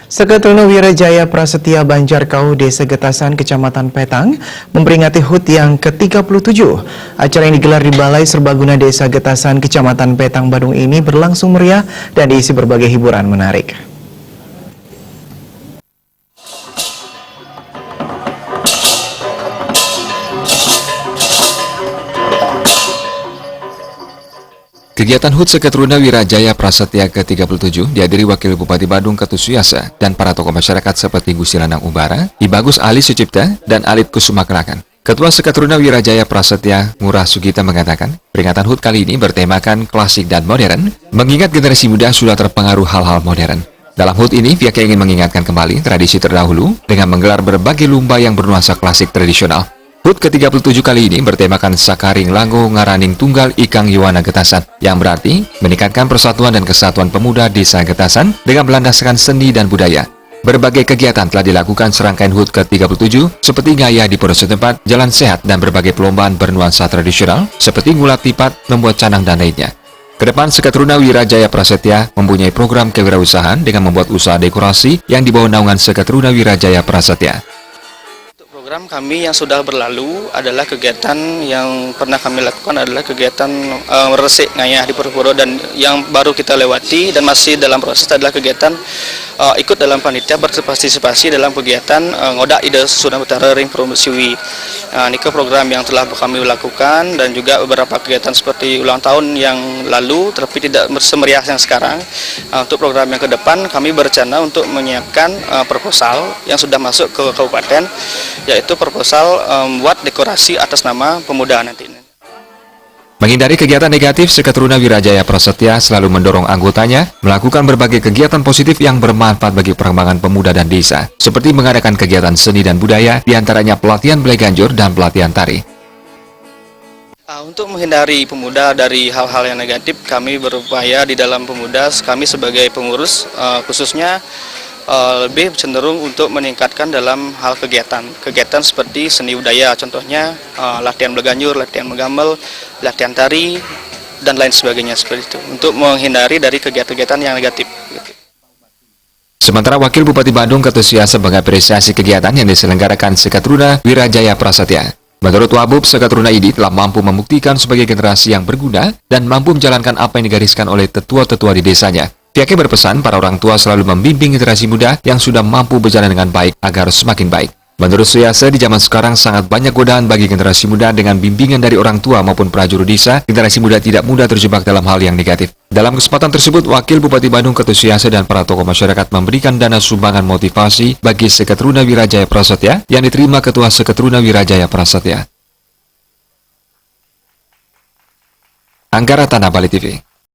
Seketruna Wirajaya Prasetya Banjarkau, Desa Getasan, Kecamatan Petang, memperingati HUT yang ke-37. Acara yang digelar di Balai Serbaguna Desa Getasan, Kecamatan Petang, Badung ini berlangsung meriah dan diisi berbagai hiburan menarik. Kegiatan HUT Seketruna Wirajaya Prasetya ke-37 dihadiri Wakil Bupati Badung Ketut Suyasa dan para tokoh masyarakat seperti Gusti Lanang Umbara, I Bagus Ali Sucipta, dan Alit Kusuma Kerakan. Ketua Seketruna Wirajaya Prasetya Ngurah Sugita mengatakan, peringatan HUT kali ini bertemakan klasik dan modern, mengingat generasi muda sudah terpengaruh hal-hal modern. Dalam HUT ini, pihaknya ingin mengingatkan kembali tradisi terdahulu dengan menggelar berbagai lomba yang bernuansa klasik tradisional. HUT ke-37 kali ini bertemakan Sakaring Langgo Ngaraning Tunggal Ikang Yuwana Getasan, yang berarti meningkatkan persatuan dan kesatuan pemuda Desa Getasan dengan melandaskan seni dan budaya. Berbagai kegiatan telah dilakukan serangkaian HUT ke-37 seperti ngayah di pura setempat, jalan sehat, dan berbagai perlombaan bernuansa tradisional seperti ngulak tipat, membuat canang, dan lainnya. Kedepan, Seketruna Wirajaya Prasetya mempunyai program kewirausahaan dengan membuat usaha dekorasi yang di bawah naungan Seketruna Wirajaya Prasetya. Program kami yang sudah berlalu adalah kegiatan yang pernah kami lakukan adalah kegiatan resik ngayah di Pura-Pura, dan yang baru kita lewati dan masih dalam proses adalah kegiatan ikut dalam panitia berpartisipasi dalam kegiatan ngodak ide Susunan Utara Ring Promosi. Ini ke program yang telah kami lakukan dan juga beberapa kegiatan seperti ulang tahun yang lalu tapi tidak semeriah yang sekarang. Untuk program yang ke depan kami berencana untuk menyiapkan proposal yang sudah masuk ke kabupaten, yaitu proposal buat dekorasi atas nama pemuda nanti. Menghindari kegiatan negatif, Seketruna Wirajaya Prasetya selalu mendorong anggotanya melakukan berbagai kegiatan positif yang bermanfaat bagi perkembangan pemuda dan desa, seperti mengadakan kegiatan seni dan budaya, diantaranya pelatihan beleganjur dan pelatihan tari. Untuk menghindari pemuda dari hal-hal yang negatif, kami berupaya di dalam pemuda, kami sebagai pengurus khususnya lebih cenderung untuk meningkatkan dalam hal kegiatan seperti seni budaya, contohnya latihan beleganjur, latihan menggamel, latihan tari, dan lain sebagainya seperti itu, untuk menghindari dari kegiatan-kegiatan yang negatif. Sementara Wakil Bupati Badung Ketut Suyasa mengapresiasi kegiatan yang diselenggarakan Seketruna Wirajaya Prasetya. Menurut Wabub, Seketruna ini telah mampu membuktikan sebagai generasi yang berguna dan mampu menjalankan apa yang digariskan oleh tetua-tetua di desanya. Pihaknya berpesan para orang tua selalu membimbing generasi muda yang sudah mampu berjalan dengan baik agar semakin baik. Menurut Suyasa, di zaman sekarang sangat banyak godaan bagi generasi muda. Dengan bimbingan dari orang tua maupun prajurit desa, generasi muda tidak mudah terjebak dalam hal yang negatif. Dalam kesempatan tersebut, Wakil Bupati Badung Ketut Suyasa dan para tokoh masyarakat memberikan dana sumbangan motivasi bagi Seketruna Wirajaya Prasetya yang diterima Ketua Seketruna Wirajaya Prasetya. Anggara Tanah Bali TV.